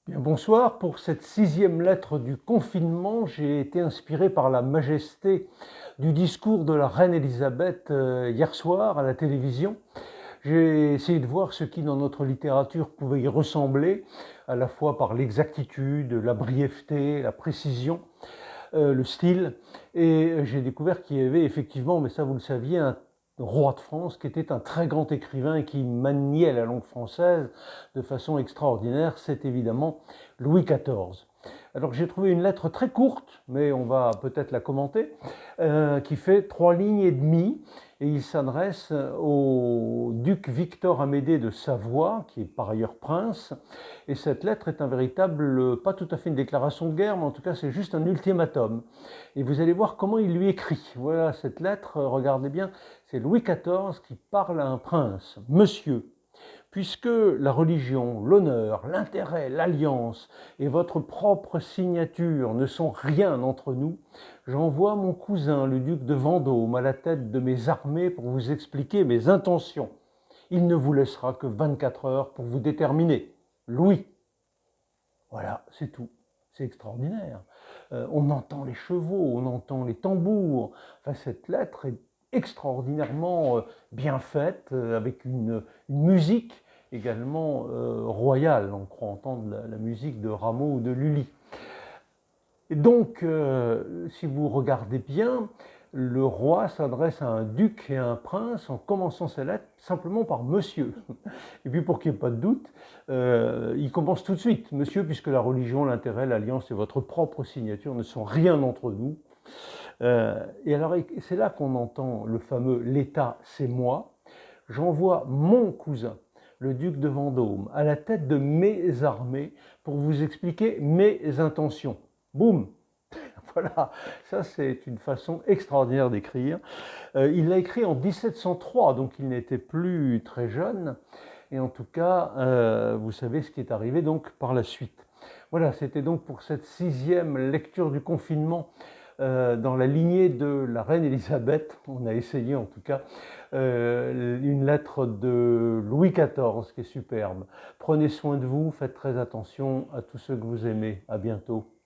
Bien, bonsoir. Pour cette 6e lettre du confinement, j'ai été inspiré par la majesté du discours de la reine Élisabeth hier soir à la télévision. J'ai essayé de voir ce qui dans notre littérature pouvait y ressembler, à la fois par l'exactitude, la brièveté, la précision, le style. Et j'ai découvert qu'il y avait effectivement, mais ça vous le saviez, un roi de France qui était un très grand écrivain et qui maniait la langue française de façon extraordinaire. C'est évidemment Louis XIV. Alors j'ai trouvé une lettre très courte, mais on va peut-être la commenter, qui fait 3 lignes et demie, et il s'adresse au duc Victor Amédée de Savoie, qui est par ailleurs prince. Et cette lettre est un véritable, pas tout à fait une déclaration de guerre, mais en tout cas c'est juste un ultimatum. Et vous allez voir comment il lui écrit. Voilà cette lettre, regardez bien, c'est Louis XIV qui parle à un prince. Monsieur, puisque la religion, l'honneur, l'intérêt, l'alliance et votre propre signature ne sont rien entre nous, j'envoie mon cousin, le duc de Vendôme, à la tête de mes armées pour vous expliquer mes intentions. Il ne vous laissera que 24 heures pour vous déterminer. Louis. Voilà, c'est tout. C'est extraordinaire. On entend les chevaux, on entend les tambours. Enfin, cette lettre est extraordinairement bien faite, avec une musique également royale. On croit entendre la musique de Rameau ou de Lully. Et donc, si vous regardez bien, le roi s'adresse à un duc et à un prince en commençant sa lettre simplement par monsieur. Et puis pour qu'il n'y ait pas de doute, il commence tout de suite. Monsieur, puisque la religion, l'intérêt, l'alliance et votre propre signature ne sont rien entre nous. Et alors, c'est là qu'on entend le fameux «l'État, c'est moi». J'envoie mon cousin, le duc de Vendôme, à la tête de mes armées pour vous expliquer mes intentions. Boum. Voilà, ça c'est une façon extraordinaire d'écrire. Il l'a écrit en 1703, donc il n'était plus très jeune. Et en tout cas, vous savez ce qui est arrivé donc par la suite. Voilà, c'était donc pour cette 6e lecture du confinement dans la lignée de la reine Élisabeth. On a essayé en tout cas une lettre de Louis XIV qui est superbe. Prenez soin de vous, faites très attention à tous ceux que vous aimez. À bientôt.